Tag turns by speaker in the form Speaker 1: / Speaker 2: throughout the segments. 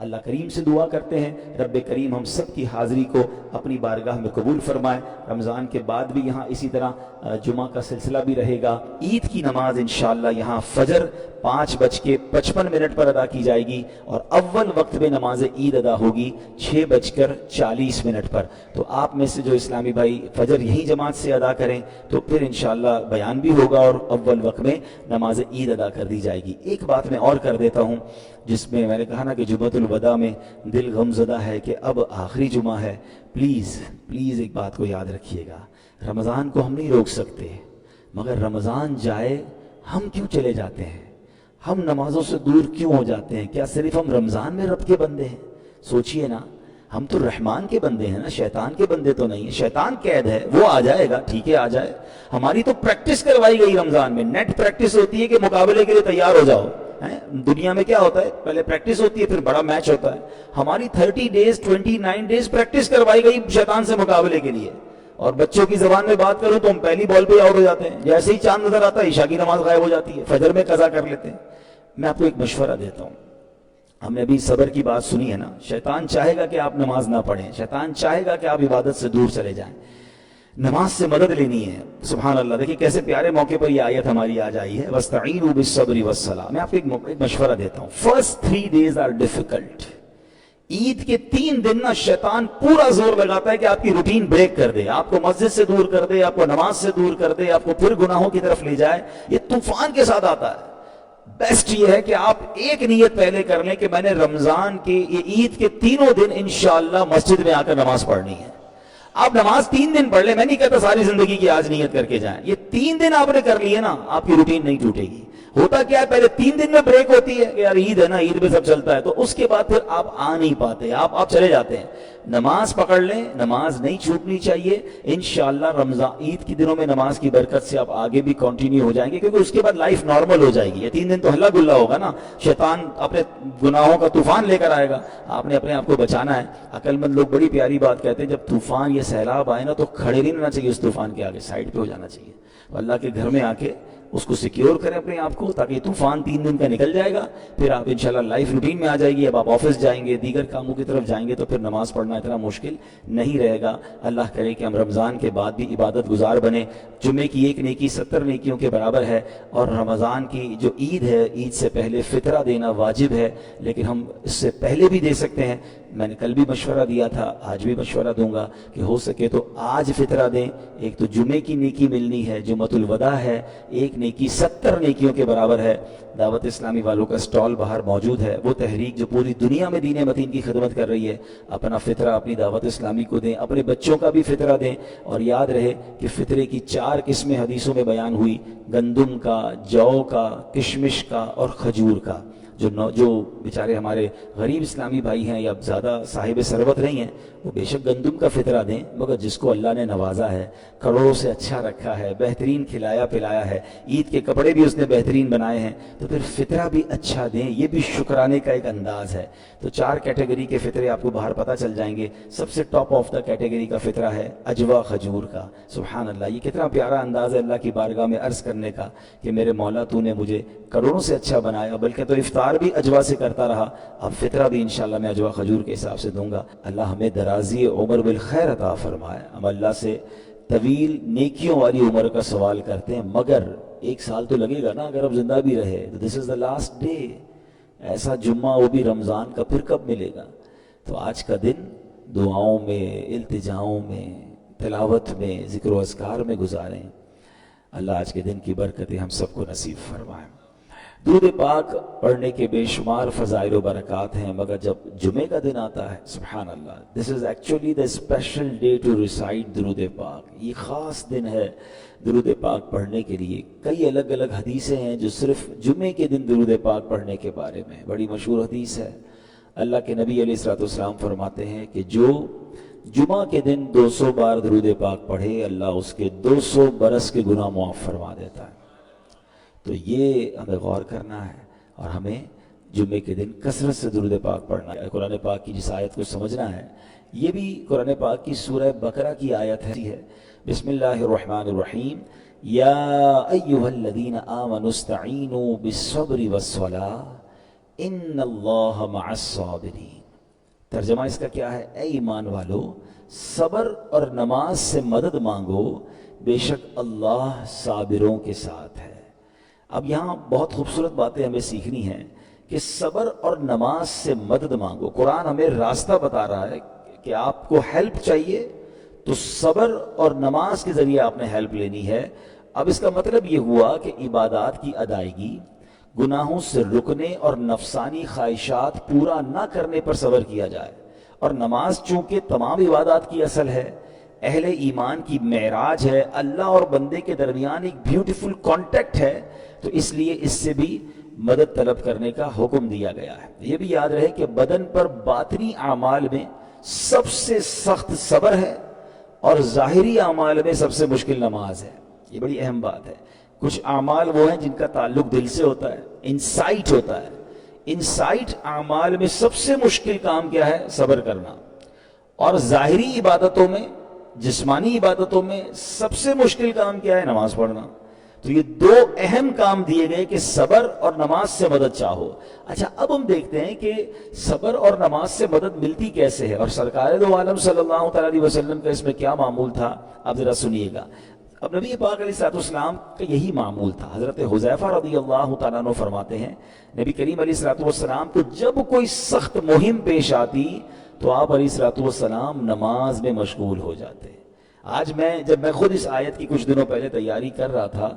Speaker 1: اللہ کریم سے دعا کرتے ہیں رب کریم ہم سب کی حاضری کو اپنی بارگاہ میں قبول فرمائے. رمضان کے بعد بھی یہاں اسی طرح جمعہ کا سلسلہ بھی رہے گا. عید کی نماز انشاءاللہ یہاں فجر 5:55 پر ادا کی جائے گی اور اول وقت میں نماز عید ادا ہوگی 6:40 پر. تو آپ میں سے جو اسلامی بھائی فجر یہی جماعت سے ادا کریں تو پھر انشاءاللہ بیان بھی ہوگا اور اول وقت میں نماز عید ادا کر دی جائے گی. ایک بات میں اور کر دیتا ہوں جس میں میں نے کہا نا کہ جمعۃ الوداع میں دل غمزدہ ہے کہ اب آخری جمعہ ہے. پلیز ایک بات کو یاد رکھیے گا, رمضان کو ہم نہیں روک سکتے مگر رمضان جائے ہم کیوں چلے جاتے ہیں, ہم نمازوں سے دور کیوں ہو جاتے ہیں؟ کیا صرف ہم رمضان میں رب کے بندے ہیں؟ سوچئے نا, ہم تو رحمان کے بندے ہیں نا, شیطان کے بندے تو نہیں ہیں. شیطان قید ہے, وہ آ جائے گا, ٹھیک ہے آ جائے. ہماری تو پریکٹس کروائی گئی رمضان میں, نیٹ پریکٹس ہوتی ہے کہ مقابلے کے لیے تیار ہو جاؤ. دنیا میں کیا ہوتا ہے, پہلے پریکٹس ہوتی ہے پھر بڑا میچ ہوتا ہے. ہماری 30 ڈیز 29 ڈیز پریکٹس کروائی گئی شیطان سے مقابلے کے لیے. اور بچوں کی زبان میں بات کروں تو ہم پہلی بال پہ آؤٹ ہو جاتے ہیں, جیسے ہی چاند نظر آتا ہے عشاء کی نماز غائب ہو جاتی ہے, فجر میں قضا کر لیتے ہیں. میں آپ کو ایک مشورہ دیتا ہوں, ہم نے ابھی صبر کی بات سنی ہے نا. شیطان چاہے گا کہ آپ نماز نہ پڑھیں, شیطان چاہے گا کہ آپ عبادت سے دور چلے جائیں. نماز سے مدد لینی ہے. سبحان اللہ, دیکھیں کیسے پیارے موقع پر یہ آیت ہماری آ جائی ہے, وَاسْتَعِينُوا بِالصَّبْرِ وَالصَّلَاةِ. میں آپ کو ایک مشورہ دیتا ہوں. First 3 days are difficult. عید کے 3 دن نا شیطان پورا زور لگاتا ہے کہ آپ کی روٹین بریک کر دے, آپ کو مسجد سے دور کر دے, آپ کو نماز سے دور کر دے, آپ کو پھر گناہوں کی طرف لے جائے. یہ طوفان کے ساتھ آتا ہے. بیسٹ یہ ہے کہ آپ ایک نیت پہلے کر لیں کہ میں نے رمضان کے یہ عید کے 3 دن انشاءاللہ مسجد میں آ کر نماز پڑھنی ہے. آپ نماز 3 دن پڑھ لیں, میں نہیں کہتا ساری زندگی کی آج نیت کر کے جائیں. یہ 3 دن آپ نے کر لیے نا, آپ کی روٹین نہیں ٹوٹے گی. ہوتا کیا ہے, پہلے 3 دن میں بریک ہوتی ہے کہ یار عید ہے نا, عید پہ سب چلتا ہے, تو اس کے بعد پھر آپ آ نہیں پاتے, آپ چلے جاتے ہیں. نماز پکڑ لیں, نماز نہیں چھوٹنی چاہیے. انشاءاللہ رمضان عید کے دنوں میں نماز کی برکت سے آپ آگے بھی کنٹینیو ہو جائیں گے, کیونکہ اس کے بعد لائف نارمل ہو جائے گی. یہ 3 دن تو ہلا گلا ہوگا نا, شیطان اپنے گناہوں کا طوفان لے کر آئے گا, آپ نے اپنے آپ کو بچانا ہے. عقل مند لوگ بڑی پیاری بات کہتے ہیں, جب طوفان یہ سیلاب آئے نا تو کھڑے نہیں رہنا چاہیے اس طوفان کے آگے, سائڈ پہ ہو جانا چاہیے. اللہ کے گھر میں آ کے اس کو سیکیور کریں اپنے آپ کو, تاکہ طوفان 3 دن کا نکل جائے گا, پھر آپ انشاءاللہ لائف روٹین میں آ جائے گی. اب آپ آفس جائیں گے, دیگر کاموں کی طرف جائیں گے, تو پھر نماز پڑھنا اتنا مشکل نہیں رہے گا. اللہ کرے کہ ہم رمضان کے بعد بھی عبادت گزار بنے. جمعے کی 1 نیکی 70 نیکیوں کے برابر ہے, اور رمضان کی جو عید ہے, عید سے پہلے فطرہ دینا واجب ہے, لیکن ہم اس سے پہلے بھی دے سکتے ہیں. میں نے کل بھی مشورہ دیا تھا, آج بھی مشورہ دوں گا کہ ہو سکے تو آج فطرہ دیں. ایک تو جمعے کی نیکی ملنی ہے, جمعۃ الوداع ہے, 1 نیکی 70 نیکیوں کے برابر ہے. دعوت اسلامی والوں کا سٹال باہر موجود ہے, وہ تحریک جو پوری دنیا میں دین متین کی خدمت کر رہی ہے. اپنا فطرہ اپنی دعوت اسلامی کو دیں, اپنے بچوں کا بھی فطرہ دیں. اور یاد رہے کہ فطرے کی 4 قسمیں حدیثوں میں بیان ہوئی, گندم کا, جو کا, کشمش کا اور کھجور کا. جو بیچارے ہمارے غریب اسلامی بھائی ہیں یا زیادہ صاحب ثروت نہیں ہیں, وہ بے شک گندم کا فطرہ دیں, مگر جس کو اللہ نے نوازا ہے, کروڑوں سے اچھا رکھا ہے, بہترین کھلایا پلایا ہے, عید کے کپڑے بھی اس نے بہترین بنائے ہیں, تو پھر فطرہ بھی اچھا دیں. یہ بھی شکرانے کا ایک انداز ہے. تو 4 کیٹیگری کے فطرے آپ کو باہر پتہ چل جائیں گے. سب سے ٹاپ آف دا کیٹیگری کا فطرہ ہے اجوا کھجور کا. سبحان اللہ, یہ کتنا پیارا انداز ہے اللہ کی بارگاہ میں عرض کرنے کا کہ میرے مولا تو نے مجھے کروڑوں سے اچھا بنایا, بلکہ تو افطار بھی اجوا سے کرتا رہا, اب فطرہ بھی انشاءاللہ میں اجوا کھجور کے حساب سے دوں گا. اللہ ہمیں درازی عمر بالخیر عطا فرمائے. ہم اللہ سے طویل نیکیوں والی عمر کا سوال کرتے ہیں, مگر 1 سال تو لگے گا نا اگر اب زندہ بھی رہے. دس از دا لاسٹ ڈے, ایسا جمعہ وہ بھی رمضان کا, پھر کب ملے گا؟ تو آج کا دن دعاؤں میں, التجاؤں میں, تلاوت میں, ذکر و اذکار میں گزاریں. اللہ آج کے دن کی برکتیں ہم سب کو نصیب فرمائیں. درود پاک پڑھنے کے بے شمار فضائل و برکات ہیں, مگر جب جمعے کا دن آتا ہے, سبحان اللہ, this is actually the special day to recite درود پاک. یہ خاص دن ہے درود پاک پڑھنے کے لیے. کئی الگ الگ حدیثیں ہیں جو صرف جمعے کے دن درود پاک پڑھنے کے بارے میں. بڑی مشہور حدیث ہے, اللہ کے نبی علیہ الصلوۃ والسلام فرماتے ہیں کہ جو جمعہ کے دن 200 بار درود پاک پڑھے, اللہ اس کے 200 برس کے گناہ معاف فرما دیتا ہے. تو یہ ہمیں غور کرنا ہے, اور ہمیں جمعے کے دن کثرت سے درود پاک پڑھنا ہے. قرآن پاک کی جس آیت کو سمجھنا ہے, یہ بھی قرآن پاک کی سورہ بقرہ کی آیت ہے. بسم اللہ الرحمن الرحیم, یا ایہا الذین آمنوا استعینوا بالصبر والصلاۃ, ان اللہ مع الصابرین. ترجمہ اس کا کیا ہے؟ اے ایمان والو، صبر اور نماز سے مدد مانگو، بے شک اللہ صابروں کے ساتھ ہے. اب یہاں بہت خوبصورت باتیں ہمیں سیکھنی ہیں کہ صبر اور نماز سے مدد مانگو. قرآن ہمیں راستہ بتا رہا ہے کہ آپ کو ہیلپ چاہیے تو صبر اور نماز کے ذریعے آپ نے ہیلپ لینی ہے. اب اس کا مطلب یہ ہوا کہ عبادات کی ادائیگی، گناہوں سے رکنے اور نفسانی خواہشات پورا نہ کرنے پر صبر کیا جائے. اور نماز چونکہ تمام عبادات کی اصل ہے، اہل ایمان کی معراج ہے، اللہ اور بندے کے درمیان ایک بیوٹیفل کانٹیکٹ ہے، تو اس لیے اس سے بھی مدد طلب کرنے کا حکم دیا گیا ہے. یہ بھی یاد رہے کہ بدن پر باطنی اعمال میں سب سے سخت صبر ہے اور ظاہری اعمال میں سب سے مشکل نماز ہے. یہ بڑی اہم بات ہے. کچھ اعمال وہ ہیں جن کا تعلق دل سے ہوتا ہے، انسائٹ ہوتا ہے. انسائٹ اعمال میں سب سے مشکل کام کیا ہے؟ صبر کرنا. اور ظاہری عبادتوں میں، جسمانی عبادتوں میں سب سے مشکل کام کیا ہے؟ نماز پڑھنا. تو یہ دو اہم کام دیے گئے کہ صبر اور نماز سے مدد چاہو. اچھا، اب ہم دیکھتے ہیں کہ صبر اور نماز سے مدد ملتی کیسے ہے، اور سرکار دو عالم صلی اللہ تعالیٰ علیہ وسلم کا اس میں کیا معمول تھا. اب ذرا سنیے گا. اب نبی پاک علیہ السلام کا یہی معمول تھا. حضرت حذیفہ رضی اللہ تعالیٰ عنہ فرماتے ہیں نبی کریم علیہ السلام کو جب کوئی سخت مہم پیش آتی تو آپ علیہ السلام نماز میں مشغول ہو جاتے. آج جب میں خود اس آیت کی کچھ دنوں پہلے تیاری کر رہا تھا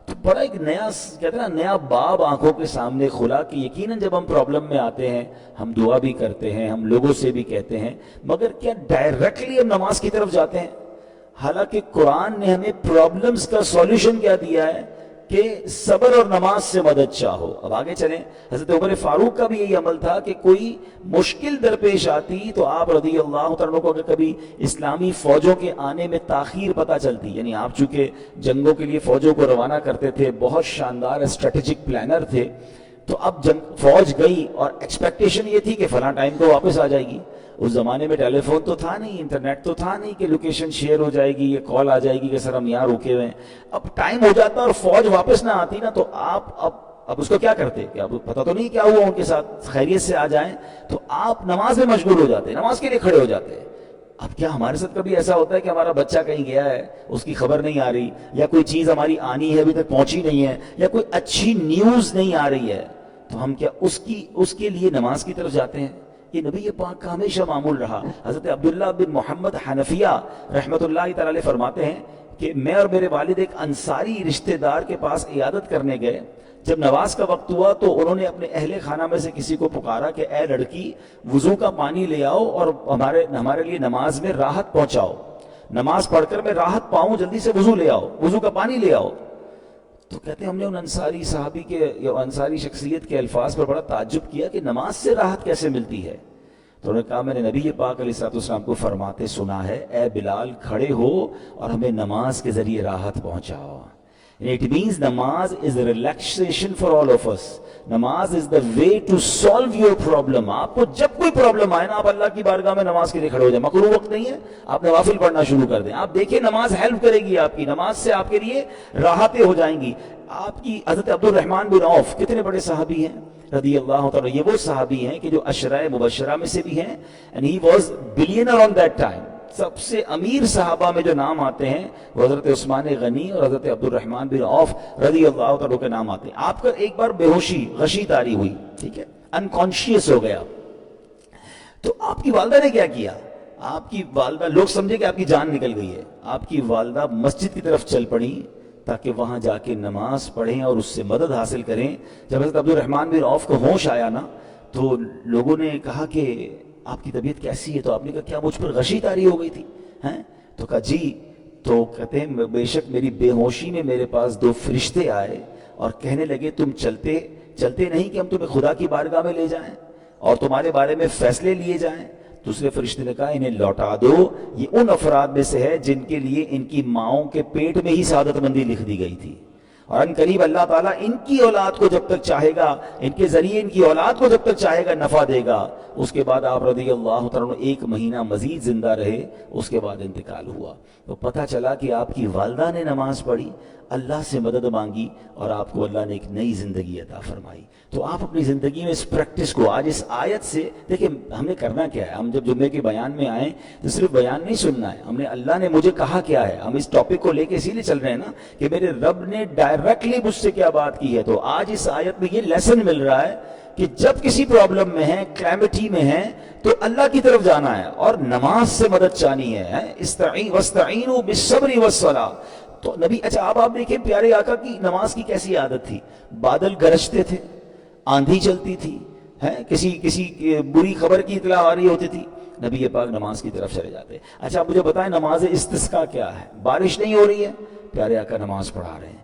Speaker 1: تو بڑا ایک نیا، کہتے ہیں نا، نیا باب آنکھوں کے سامنے کھلا کہ یقیناً جب ہم پرابلم میں آتے ہیں ہم دعا بھی کرتے ہیں، ہم لوگوں سے بھی کہتے ہیں، مگر کیا ڈائریکٹلی ہم نماز کی طرف جاتے ہیں؟ حالانکہ قرآن نے ہمیں پرابلمز کا سولوشن کیا دیا ہے کہ صبر اور نماز سے مدد چاہو. اب آگے چلیں. حضرت عمر فاروق کا بھی یہی عمل تھا کہ کوئی مشکل درپیش آتی تو آپ رضی اللہ تعالیٰ کو اگر کبھی اسلامی فوجوں کے آنے میں تاخیر پتہ چلتی، یعنی آپ چونکہ جنگوں کے لیے فوجوں کو روانہ کرتے تھے، بہت شاندار اسٹریٹجک پلانر تھے، تو اب فوج گئی اور ایکسپیکٹیشن یہ تھی کہ فلاں ٹائم کو واپس آ جائے گی. اس زمانے میں ٹیلی فون تو تھا نہیں، انٹرنیٹ تو تھا نہیں کہ لوکیشن شیئر ہو جائے گی، یہ کال آ جائے گی کہ سر ہم یہاں رکے ہوئے ہیں. اب ٹائم ہو جاتا اور فوج واپس نہ آتی نا، تو آپ اب اس کو کیا کرتے کہ اب پتہ تو نہیں کیا ہوا ان کے ساتھ، خیریت سے آ جائیں، تو آپ نماز میں مشغول ہو جاتے، نماز کے لیے کھڑے ہو جاتے. اب کیا ہمارے ساتھ کبھی ایسا ہوتا ہے کہ ہمارا بچہ کہیں گیا ہے، اس کی خبر نہیں آ رہی، یا کوئی چیز ہماری آنی ہے ابھی تک پہنچی نہیں ہے، یا کوئی اچھی نیوز نہیں آ رہی ہے، تو ہم کیا اس کے لیے نماز کی طرف جاتے ہیں؟ یہ نبی پاک کا ہمیشہ معمول رہا. حضرت عبداللہ بن محمد حنفیہ رحمۃ اللہ تعالی علیہ فرماتے ہیں کہ میں اور میرے والد ایک انصاری رشتہ دار کے پاس عیادت کرنے گئے. جب نماز کا وقت ہوا تو انہوں نے اپنے اہل خانہ میں سے کسی کو پکارا کہ اے لڑکی، وضو کا پانی لے آؤ اور ہمارے لیے نماز میں راحت پہنچاؤ. نماز پڑھ کر میں راحت پاؤں، جلدی سے وضو لے آؤ، وضو کا پانی لے آؤ. تو کہتے ہیں ہم نے ان انصاری صحابی کے یا انصاری شخصیت کے الفاظ پر بڑا تعجب کیا کہ نماز سے راحت کیسے ملتی ہے. تو انہوں نے کہا میں نے نبی پاک علیہ السلام کو فرماتے سنا ہے، اے بلال کھڑے ہو اور ہمیں نماز کے ذریعے راحت پہنچاؤ. It means namaz is a relaxation for all of us. نماز is the way to solve your problem. آپ کو جب کوئی پرابلم آئے نا، آپ اللہ کی بارگاہ میں نماز کے لیے کھڑے ہو جائیں. مکروہ وقت نہیں ہے، آپ نوافل پڑھنا شروع کر دیں. آپ دیکھیں نماز ہیلپ کرے گی آپ کی، نماز سے آپ کے لیے راحتیں ہو جائیں گی. آپ کی حضرت عبد الرحمن بن عوف کتنے بڑے صحابی ہیں رضی اللہ تعالیٰ. یہ وہ صحابی ہیں کہ جو عشرہ مبشرہ میں سے بھی ہیں. And he was billionaire on that time. سب سے امیر صحابہ میں جو نام آتے ہیں وہ حضرت عثمان غنی اور حضرت عبد الرحمن بن عوف رضی اللہ تعالیٰ کے نام آتے ہیں. آپ کا ایک بار بے ہوشی، غشی طاری ہوئی، ٹھیک ہے، انکانشیس ہو گیا. تو آپ کی والدہ نے کیا کیا؟ آپ کی والدہ، لوگ سمجھے کہ آپ کی جان نکل گئی ہے، آپ کی والدہ مسجد کی طرف چل پڑی تاکہ وہاں جا کے نماز پڑھیں اور اس سے مدد حاصل کریں. جب حضرت عبد الرحمن بن عوف کو ہوش آیا نا، تو لوگوں نے کہا کہ آپ کی طبیعت کیسی ہے؟ تو آپ نے کہا کیا مجھ پر غشی طاری ہو گئی تھی ہیں؟ تو کہا جی. تو کہتے ہیں بے شک میری بے ہوشی میں میرے پاس دو فرشتے آئے اور کہنے لگے تم چلتے نہیں کہ ہم تمہیں خدا کی بارگاہ میں لے جائیں اور تمہارے بارے میں فیصلے لیے جائیں. دوسرے فرشتے نے کہا انہیں لوٹا دو، یہ ان افراد میں سے ہے جن کے لیے ان کی ماؤں کے پیٹ میں ہی سعادت مندی لکھ دی گئی تھی. اور ان قریب اللہ تعالیٰ ان کی اولاد کو جب تک چاہے گا، ان کے ذریعے ان کی اولاد کو جب تک چاہے گا نفع دے گا۔ اس کے بعد آپ رضی اللہ تعالیٰ ایک مہینہ مزید زندہ رہے، اس کے بعد انتقال ہوا۔ تو پتہ چلا کہ آپ کی والدہ نے نماز پڑھی، اللہ سے مدد مانگی، اور آپ کو اللہ نے ایک نئی زندگی عطا فرمائی۔ تو آپ اپنی زندگی میں اس پریکٹس کو آج اس آیت سے دیکھیں، ہم نے کرنا کیا ہے؟ ہم جب جمعے کے بیان میں آئیں تو صرف بیان نہیں سننا ہے، ہم نے اللہ نے مجھے کہا کیا ہے، ہم اس ٹاپک کو لے کے اسی لیے چل رہے ہیں نا کہ میرے رب نے ڈائریکٹلی مجھ سے کیا بات کی ہے۔ تو آج اس آیت میں یہ لیسن مل رہا ہے کہ جب کسی پرابلم میں ہیں، کلیمٹی میں ہیں، تو اللہ کی طرف جانا ہے اور نماز سے مدد چاہنی ہے۔ واستعینوا بالصبر والصلاۃ۔ تو نبی، اچھا آپ دیکھیں پیارے آقا کی نماز کی کیسی عادت تھی۔ بادل گرجتے تھے، آندھی چلتی تھی، کسی بری خبر کی اطلاع آ رہی ہوتی تھی، نبی پاک نماز کی طرف چلے جاتے۔ اچھا مجھے بتائیں نماز استسقاء کیا ہے؟ بارش نہیں ہو رہی ہے، پیارے آقا نماز پڑھا رہے ہیں۔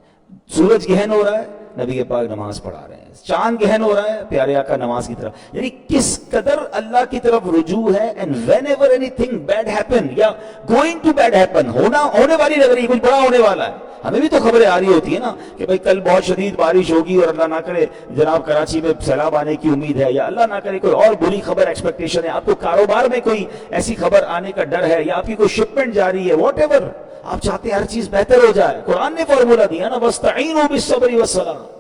Speaker 1: سورج گہن ہو رہا ہے، نبی پاک نماز پڑھا رہے ہیں۔ چاند گہن ہو رہا ہے، پیارے آقا نماز کی طرف۔ یعنی کس قدر اللہ کی طرف رجوع ہے۔ And whenever anything bad happen یا گوئنگ ٹو بیڈ ہیپن، ہونے والی لگ رہی ہے، کچھ بڑا ہونے والا ہے، ہمیں بھی تو خبریں آ رہی ہوتی ہے نا کہ بھائی کل بہت شدید بارش ہوگی اور اللہ نہ کرے جناب کراچی میں سیلاب آنے کی امید ہے، یا اللہ نہ کرے کوئی اور بری خبر ایکسپیکٹیشن ہے، آپ کو کاروبار میں کوئی ایسی خبر آنے کا ڈر ہے، یا آپ کی کوئی شپمنٹ جاری ہے، واٹ ایور آپ چاہتے ہیں ہر چیز بہتر ہو جائے۔ قرآن نے فارمولا دیا نا، وَاسْتَعِينُوا بِالصَّبْرِ وَالصَّلَاةِ،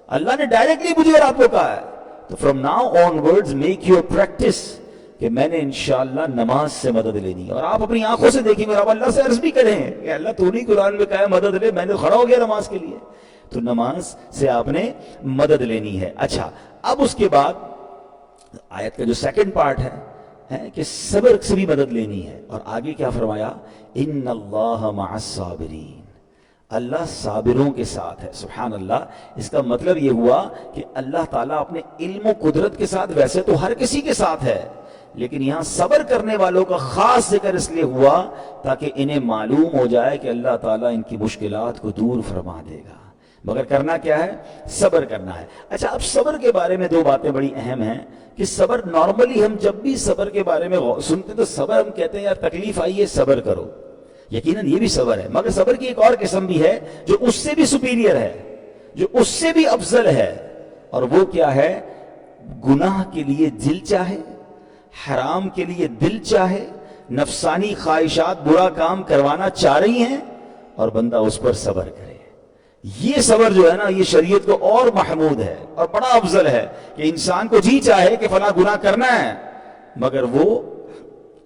Speaker 1: اللہ نے ڈائریکٹلی مجھے اور آپ کو کہا ہے۔ تو from now on words make your practice کہ میں نے انشاءاللہ نماز سے مدد لینی ہے، اور آپ اپنی آنکھوں سے دیکھیں گے، آپ اللہ سے عرض بھی کریں کہ اللہ تو نہیں قرآن میں کہا ہے مدد لے، میں نے کھڑا ہو گیا نماز کے لیے۔ تو نماز سے آپ نے مدد لینی ہے۔ اچھا اب اس کے بعد آیت کا جو سیکنڈ پارٹ ہے کہ صبر سے بھی مدد لینی ہے، اور آگے کیا فرمایا؟ ان اللہ مع الصابرین، اللہ صابروں کے ساتھ ہے۔ سبحان اللہ، اس کا مطلب یہ ہوا کہ اللہ تعالیٰ اپنے علم و قدرت کے ساتھ ویسے تو ہر کسی کے ساتھ ہے، لیکن یہاں صبر کرنے والوں کا خاص ذکر اس لیے ہوا تاکہ انہیں معلوم ہو جائے کہ اللہ تعالیٰ ان کی مشکلات کو دور فرما دے گا۔ مگر کرنا کیا ہے؟ صبر کرنا ہے۔ اچھا اب صبر کے بارے میں دو باتیں بڑی اہم ہیں کہ صبر نارملی ہم جب بھی صبر کے بارے میں سنتے تو صبر ہم کہتے ہیں یار تکلیف آئی ہے صبر کرو، یقیناً یہ بھی صبر ہے، مگر صبر کی ایک اور قسم بھی ہے جو اس سے بھی سپیریئر ہے، جو اس سے بھی افضل ہے، اور وہ کیا ہے؟ گناہ کے لیے دل چاہے، حرام کے لیے دل چاہے، نفسانی خواہشات برا کام کروانا چاہ رہی ہیں اور بندہ اس پر صبر کرے۔ یہ صبر جو ہے نا، یہ شریعت کو اور محمود ہے اور بڑا افضل ہے کہ انسان کو جی چاہے کہ فلاں گناہ کرنا ہے مگر وہ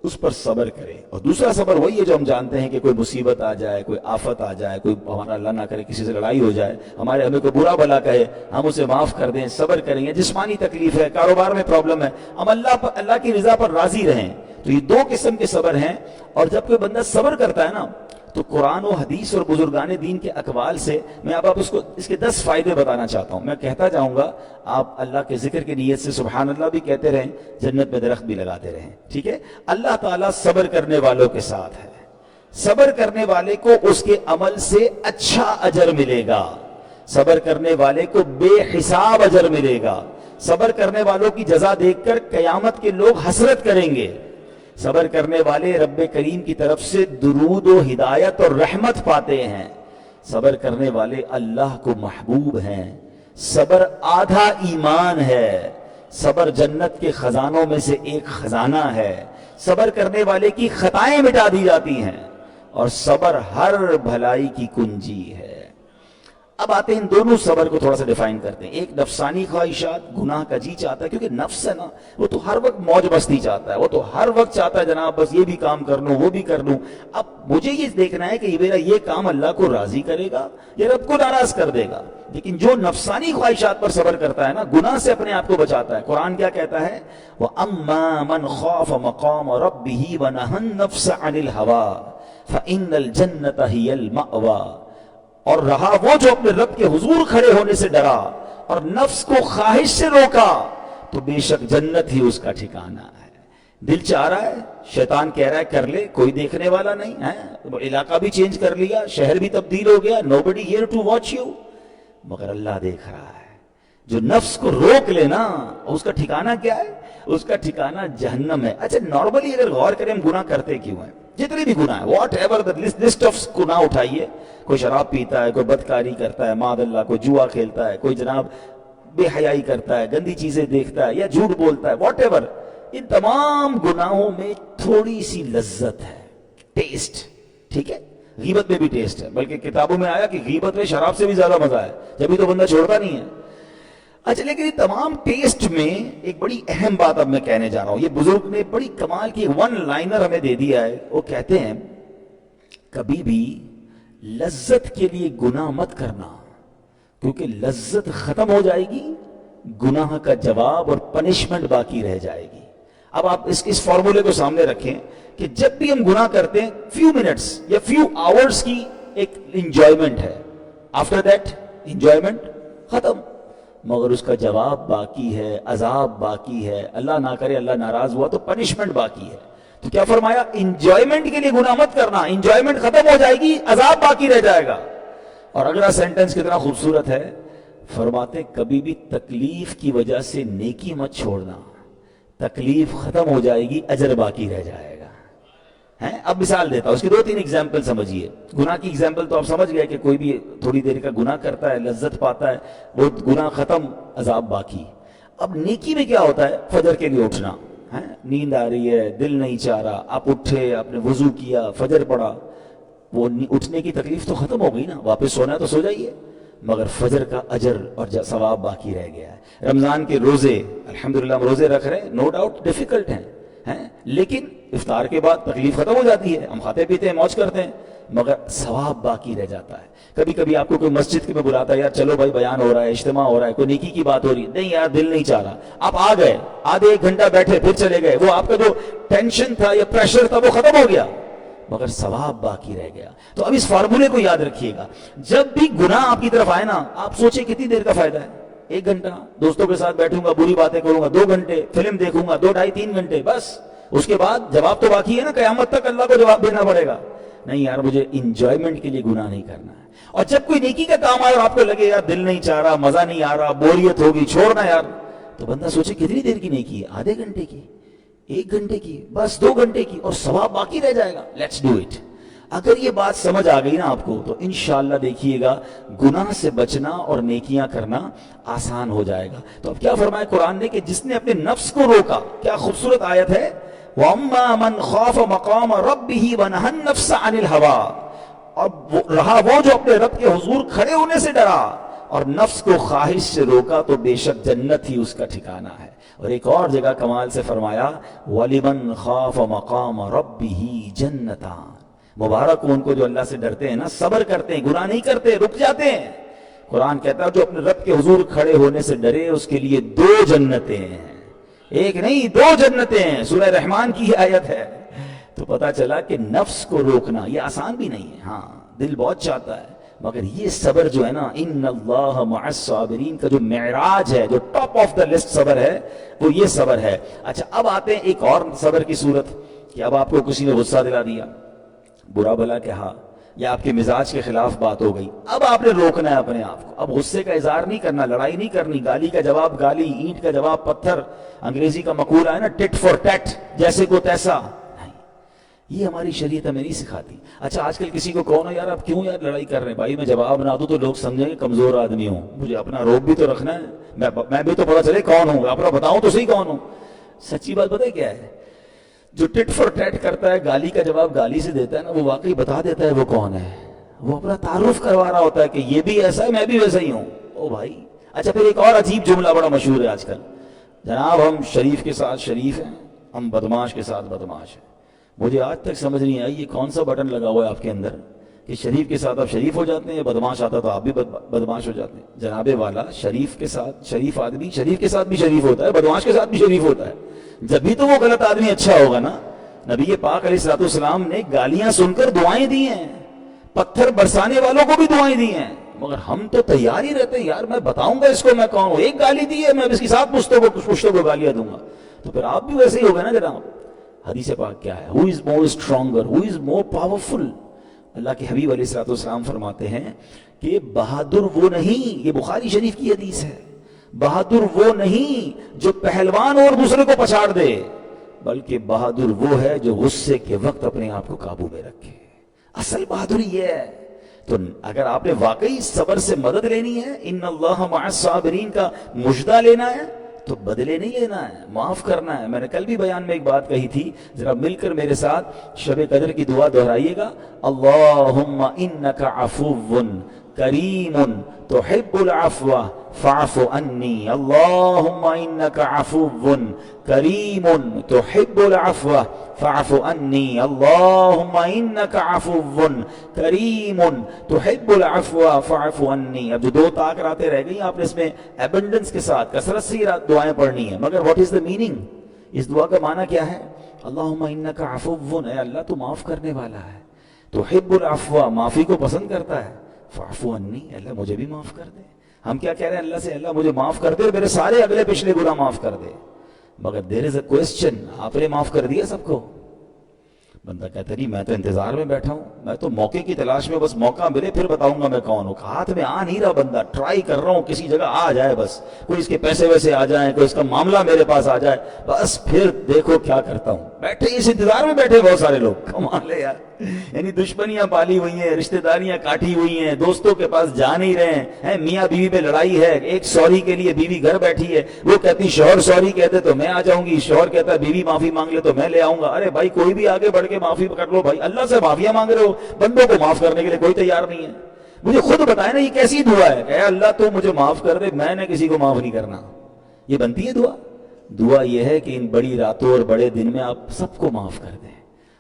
Speaker 1: اس پر صبر کرے۔ اور دوسرا صبر وہی ہے جو ہم جانتے ہیں کہ کوئی مصیبت آ جائے، کوئی آفت آ جائے، کوئی ہمارا اللہ نہ کرے کسی سے لڑائی ہو جائے، ہمیں کوئی برا بھلا کہے، ہم اسے معاف کر دیں، صبر کریں گے۔ جسمانی تکلیف ہے، کاروبار میں پرابلم ہے، ہم اللہ کی رضا پر راضی رہیں۔ تو یہ دو قسم کے صبر ہیں، اور جب کوئی بندہ صبر کرتا ہے نا تو قرآن و حدیث اور بزرگان دین کے اقوال سے میں اب اس کے 10 فائدے بتانا چاہتا ہوں۔ میں کہتا جاؤں گا، آپ اللہ کے ذکر کی نیت سے سبحان اللہ بھی کہتے رہیں، جنت میں درخت بھی لگاتے رہیں، ٹھیک ہے؟ اللہ تعالیٰ صبر کرنے والوں کے ساتھ ہے۔ صبر کرنے والے کو اس کے عمل سے اچھا اجر ملے گا، صبر کرنے والے کو بے حساب اجر ملے گا، صبر کرنے والوں کی جزا دیکھ کر قیامت کے لوگ حسرت کریں گے، صبر کرنے والے رب کریم کی طرف سے درود و ہدایت اور رحمت پاتے ہیں، صبر کرنے والے اللہ کو محبوب ہیں، صبر آدھا ایمان ہے، صبر جنت کے خزانوں میں سے ایک خزانہ ہے، صبر کرنے والے کی خطائیں مٹا دی جاتی ہیں، اور صبر ہر بھلائی کی کنجی ہے۔ اب آتے ہیں ان دونوں صبر کو تھوڑا سا ڈیفائن کرتے ہیں۔ ایک نفسانی خواہشات، گناہ کا جی چاہتا ہے، کیونکہ نفس ہے نا وہ تو ہر وقت موج مستی چاہتا ہے، وہ تو ہر وقت چاہتا ہے جناب بس یہ بھی کام کر لوں وہ بھی کر لوں۔ اب مجھے یہ دیکھنا ہے کہ میرا یہ کام اللہ کو راضی کرے گا یا رب کو ناراض کر دے گا۔ لیکن جو نفسانی خواہشات پر صبر کرتا ہے نا، گناہ سے اپنے آپ کو بچاتا ہے، قرآن کیا کہتا ہے؟ وَأَمَّا مَنْ خَافَ مَقَامَ رَبِّهِ وَنَهَى النَّفْسَ عَنِ الْهَوَىٰ فَإِنَّ الْجَنَّةَ هِيَ الْمَأْوَىٰ، اور رہا وہ جو اپنے رب کے حضور کھڑے ہونے سے ڈرا اور نفس کو خواہش سے روکا تو بے شک جنت ہی اس کا ٹھکانہ ہے۔ دل چاہ رہا ہے، شیطان کہہ رہا ہے کر لے، کوئی دیکھنے والا نہیں ہے، علاقہ بھی چینج کر لیا، شہر بھی تبدیل ہو گیا، nobody here to watch you، مگر اللہ دیکھ رہا ہے۔ جو نفس کو روک لینا اس کا ٹھکانہ کیا ہے؟ اس کا ٹھکانہ جہنم ہے۔ اچھا نارملی اگر غور کریں ہم گناہ کرتے کیوں ہیں؟ جتنے بھی گناہ ہیں what ever the list of گناہ اٹھائیے. کوئی شراب پیتا ہے, کوئی بدکاری کرتا ہے معاذ اللہ, کوئی جوا کھیلتا ہے, کوئی جناب بے حیائی کرتا ہے, گندی چیزیں دیکھتا ہے یا جھوٹ بولتا ہے, واٹ ایور, ان تمام گناہوں میں تھوڑی سی لذت ہے, ٹیسٹ. ٹھیک ہے, غیبت میں بھی ٹیسٹ ہے, بلکہ کتابوں میں آیا کہ غیبت میں شراب سے بھی زیادہ مزہ ہے, جبھی تو بندہ چھوڑتا نہیں ہے. اچھا, لیکن یہ تمام ٹیسٹ میں ایک بڑی اہم بات اب میں کہنے جا رہا ہوں. یہ بزرگ نے بڑی کمال کی ون لائنر ہمیں دے دیا ہے. وہ کہتے ہیں کبھی بھی لذت کے لیے گناہ مت کرنا, کیونکہ لذت ختم ہو جائے گی, گناہ کا جواب اور پنشمنٹ باقی رہ جائے گی. اب آپ اس فارمولے کو سامنے رکھیں کہ جب بھی ہم گناہ کرتے ہیں فیو منٹس یا فیو آورز کی ایک انجوائمنٹ ہے, آفٹر دیٹ انجوائمنٹ ختم, مگر اس کا جواب باقی ہے, عذاب باقی ہے, اللہ نہ کرے اللہ ناراض ہوا تو پنشمنٹ باقی ہے. تو کیا فرمایا, انجوائمنٹ کے لیے گناہ مت کرنا, انجوائمنٹ ختم ہو جائے گی, عذاب باقی رہ جائے گا. اور اگلا سینٹنس کتنا خوبصورت ہے, فرماتے کبھی بھی تکلیف کی وجہ سے نیکی مت چھوڑنا, تکلیف ختم ہو جائے گی, اجر باقی رہ جائے گا. اب مثال دیتا ہوں, اس کی 2-3 ایگزامپل سمجھیے. گناہ کی ایگزامپل تو آپ سمجھ گئے کہ کوئی بھی تھوڑی دیر کا گناہ کرتا ہے, لذت پاتا ہے, وہ گناہ ختم, عذاب باقی. اب نیکی میں کیا ہوتا ہے, فجر کے لیے اٹھنا, نیند آ رہی ہے, دل نہیں چاہ رہا, آپ اٹھے, آپ نے وضو کیا, فجر پڑھا, وہ اٹھنے کی تکلیف تو ختم ہو گئی نا, واپس سونا ہے تو سو جائیے, مگر فجر کا اجر اور ثواب باقی رہ گیا ہے. رمضان کے روزے, الحمدللہ ہم روزے رکھ رہے ہیں, نو ڈاؤٹ ڈیفیکلٹ ہیں, لیکن افطار کے بعد تکلیف ختم ہو جاتی ہے, ہم کھاتے پیتے ہیں, موج کرتے ہیں, مگر ثواب باقی رہ جاتا ہے. کبھی کبھی آپ کو کوئی مسجد کے میں بلاتا ہے, یار چلو بھائی بیان ہو رہا ہے, اجتماع ہو رہا ہے, کوئی نیکی کی بات ہو رہی ہے, نہیں یار دل نہیں چاہ رہا, آپ آ گئے, آدھے 1 گھنٹہ بیٹھے, پھر چلے گئے, وہ آپ کا جو ٹینشن تھا یا پریشر تھا وہ ختم ہو گیا, مگر ثواب باقی رہ گیا. تو اب اس فارمولے کو یاد رکھیے گا, جب بھی گناہ آپ کی طرف آئے نا, آپ سوچیں کتنی دیر کا فائدہ ہے, 1 گھنٹہ دوستوں کے ساتھ بیٹھوں گا, بری باتیں کروں گا, 2 گھنٹے فلم دیکھوں گا, 2 ڈھائی 3 گھنٹے, بس اس کے بعد جواب تو باقی ہے نا, قیامت تک اللہ کو جواب دینا پڑے گا. نہیں یار مجھے انجوائمنٹ کے لیے گناہ نہیں کرنا ہے. اور جب کوئی نیکی کا کام آئے اور آپ کو لگے یار دل نہیں چاہ رہا, مزہ نہیں آ رہا, بوریت ہوگی, چھوڑنا یار, تو بندہ سوچے کتنی دیر کی نیکی ہے, آدھے گھنٹے کی, 1 گھنٹے کی, بس 2 گھنٹے کی, اور ثواب باقی رہ جائے گا. Let's do it. اگر یہ بات سمجھ آ گئی نا آپ کو, تو انشاءاللہ دیکھیے گا گناہ سے بچنا اور نیکیاں کرنا آسان ہو جائے گا. تو اب کیا فرمایا قرآن نے کہ جس نے اپنے نفس کو روکا, کیا خوبصورت آیت ہے, وَأَمَّا مَنْ خَافَ مَقَامَ رَبِّهِ وَنَهَى النَّفْسَ عَنِ الْهَوَىٰ, اور رہا وہ جو اپنے رب کے حضور کھڑے ہونے سے ڈرا اور نفس کو خواہش سے روکا, تو بے شک جنت ہی اس کا ٹھکانہ ہے. اور ایک اور جگہ کمال سے فرمایا, وَلِمَنْ خَافَ مَقَامَ رَبِّهِ جَنَّتَانِ, مبارک ہو ان کو جو اللہ سے ڈرتے ہیں نا, صبر کرتے ہیں, گناہ نہیں کرتے, رک جاتے ہیں. قرآن کہتا ہے جو اپنے رب کے حضور کھڑے ہونے سے ڈرے, اس کے لیے 2 جنتیں ہیں, 1 نہیں 2 جنتیں ہیں. سورہ رحمان کی آیت ہے. تو پتا چلا کہ نفس کو روکنا یہ آسان بھی نہیں ہے. ہاں دل بہت چاہتا ہے, مگر یہ صبر جو ہے نا, ان اللہ مع الصابرین کا جو معراج ہے, جو ٹاپ آف دا لسٹ صبر ہے, وہ یہ صبر ہے. اچھا اب آتے ہیں ایک اور صبر کی صورت, کہ اب آپ کو کسی نے غصہ دلا دیا, برا بھلا کہا, یا آپ کے مزاج کے خلاف بات ہو گئی, اب آپ نے روکنا ہے اپنے آپ کو. اب غصے کا اظہار نہیں کرنا, لڑائی نہیں کرنی, گالی کا جواب گالی, اینٹ کا جواب پتھر, انگریزی کا مقولہ ہے نا ٹٹ فور ٹیٹ, جیسے کو تیسا. نہیں, یہ ہماری شریعت ہمیں نہیں سکھاتی. اچھا آج کل کسی کو کہو نا, یار آپ کیوں یار لڑائی کر رہے ہیں, بھائی میں جواب نہ دوں تو لوگ سمجھیں گے کمزور آدمی ہوں, مجھے اپنا روب بھی تو رکھنا ہے, میں بھی تو پتا چلے کون ہوں, اپنا بتاؤں تو صحیح کون ہوں. سچی بات پتہ ہے کیا ہے, جو ٹٹ فور ٹیٹ کرتا ہے, گالی کا جواب گالی سے دیتا ہے نا, وہ واقعی بتا دیتا ہے وہ کون ہے. وہ اپنا تعارف کروا رہا ہوتا ہے کہ یہ بھی ایسا ہے, میں بھی ویسا ہی ہوں. او بھائی. اچھا پھر ایک اور عجیب جملہ بڑا مشہور ہے آج کل, جناب ہم شریف کے ساتھ شریف ہیں, ہم بدماش کے ساتھ بدماش ہیں. مجھے آج تک سمجھ نہیں آئی یہ کون سا بٹن لگا ہوا ہے آپ کے اندر کہ شریف کے ساتھ آپ شریف ہو جاتے ہیں, بدماش آتا تو آپ بھی بدماش ہو جاتے ہیں. جناب والا, شریف کے ساتھ شریف آدمی شریف کے ساتھ بھی شریف ہوتا ہے, بدماش کے ساتھ بھی شریف ہوتا ہے. جب بھی تو وہ غلط آدمی اچھا ہوگا نا. نبی پاک علیہ الصلوۃ والسلام نے گالیاں سن کر دعائیں دی ہیں, پتھر برسانے والوں کو بھی دعائیں دی ہیں, مگر ہم تو تیار ہی رہتے ہیں, یار میں بتاؤں گا اس کو میں کون ہوں, ایک گالی دی ہے میں اس کے ساتھ پشتوں کو گالیاں دوں گا. تو پھر آپ بھی ویسے ہی ہو گئے نا جناب. حدیث پاک کیا ہے, who is more stronger, who is more powerful. اللہ کے حبیب علیہ الصلوۃ والسلام فرماتے ہیں کہ بہادر وہ نہیں, یہ بخاری شریف کی حدیث ہے, بہادر وہ نہیں جو پہلوان اور دوسرے کو پچھاڑ دے, بلکہ بہادر وہ ہے جو غصے کے وقت اپنے آپ کو قابو میں رکھے. اصل بہادری یہ ہے. تو اگر آپ نے واقعی صبر سے مدد لینی ہے، ان اللہ مع الصابرین کا مجدہ لینا ہے، تو بدلے نہیں لینا ہے، معاف کرنا ہے. میں نے کل بھی بیان میں ایک بات کہی تھی، ذرا مل کر میرے ساتھ شب قدر کی دعا دہرائیے گا. اللہم انک عفو کریم تحب العفو فاعف عنی. اللہم انک عفو کریم تحب العفو فاعف عنی. اللہم انک عفو کریم تحب العفو فاعف عنی. اب جو دو طاق راتیں رہ گئی آپ نے اس میں ایبنڈنس کے ساتھ کثرت سے دعائیں پڑھنی ہیں. مگر واٹ از دا میننگ؟ اس دعا کا معنی کیا ہے؟ اللہم انک عفو، اے اللہ تو معاف کرنے والا ہے، تحب العفو معافی کو پسند کرتا ہے، فاعف عنی اللہ مجھے بھی معاف کر دے. ہم کیا کہہ رہے ہیں اللہ سے؟ اللہ مجھے معاف کر دے اور میرے سارے اگلے پچھلے گناہ معاف کر دے. مگر دیر از اے کوسچن، آپ نے معاف کر دیا سب کو؟ بندہ کہتا نہیں میں تو انتظار میں بیٹھا ہوں، میں تو موقع کی تلاش میں، بس موقع ملے پھر بتاؤں گا میں کون ہوں. ہاتھ میں آ نہیں رہا بندہ، ٹرائی کر رہا ہوں کسی جگہ آ جائے، بس کوئی اس کے پیسے ویسے آ جائیں، کوئی اس کا معاملہ میرے پاس آ جائے، بس پھر دیکھو کیا کرتا ہوں. بیٹھے اس انتظار میں بیٹھے بہت سارے لوگ. کمال ہے یار. یعنی دشمنیاں پالی ہوئی ہیں، رشتہ داریاں کاٹی ہوئی ہیں، دوستوں کے پاس جا نہیں رہے ہیں، میاں بیوی میں لڑائی ہے، ایک سوری کے لیے بیوی گھر بیٹھی ہے، وہ کہتی شوہر سوری کہتے تو میں آ جاؤں گی، شوہر کہتا ہے بیوی معافی مانگ لے تو میں لے آؤں گا. ارے بھائی کوئی بھی آگے بڑھ کے معافی کر لو بھائی. اللہ سے معافیاں مانگ رہے ہو، بندوں کو معاف کرنے کے لیے کوئی تیار نہیں ہے. مجھے خود بتائے نا یہ کیسی دعا ہے کہ اے اللہ تو مجھے معاف کر دے، میں نے کسی کو معاف نہیں کرنا. یہ بنتی ہے دعا؟ دعا یہ ہے کہ ان بڑی راتوں اور بڑے دن میں آپ سب کو معاف کر دیں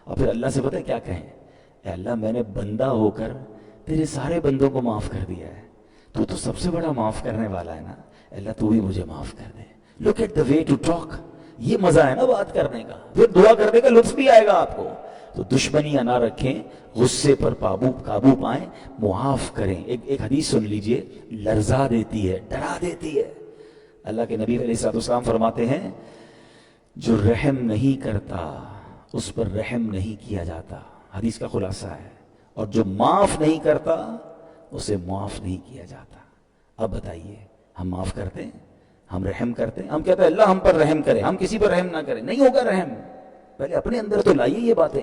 Speaker 1: اور پھر اللہ سے پتہ ہے کیا کہیں؟ اے اللہ میں نے بندہ ہو کر تیرے سارے بندوں کو معاف کر دیا ہے، تو سب سے بڑا معاف کرنے والا ہے نا. اے اللہ تو بھی مجھے معاف کر دے. Look at the way to talk. یہ مزہ ہے نا بات کرنے کا، پھر دعا کرنے کا لطف بھی آئے گا آپ کو. تو دشمنیاں نہ رکھیں، غصے پر قابو پائیں، معاف کریں. ایک حدیث سن لیجئے، لرزا دیتی ہے، ڈرا دیتی ہے. اللہ کے نبی علیہ السلام فرماتے ہیں جو رحم نہیں کرتا اس پر رحم نہیں کیا جاتا. حدیث کا خلاصہ ہے. اور جو معاف نہیں کرتا اسے معاف نہیں کیا جاتا. اب بتائیے ہم معاف کرتے ہیں؟ ہم رحم کرتے ہیں؟ ہم کہتے ہیں اللہ ہم پر رحم کرے، ہم کسی پر رحم نہ کریں. نہیں ہوگا رحم. پہلے اپنے اندر تو لائیے یہ باتیں.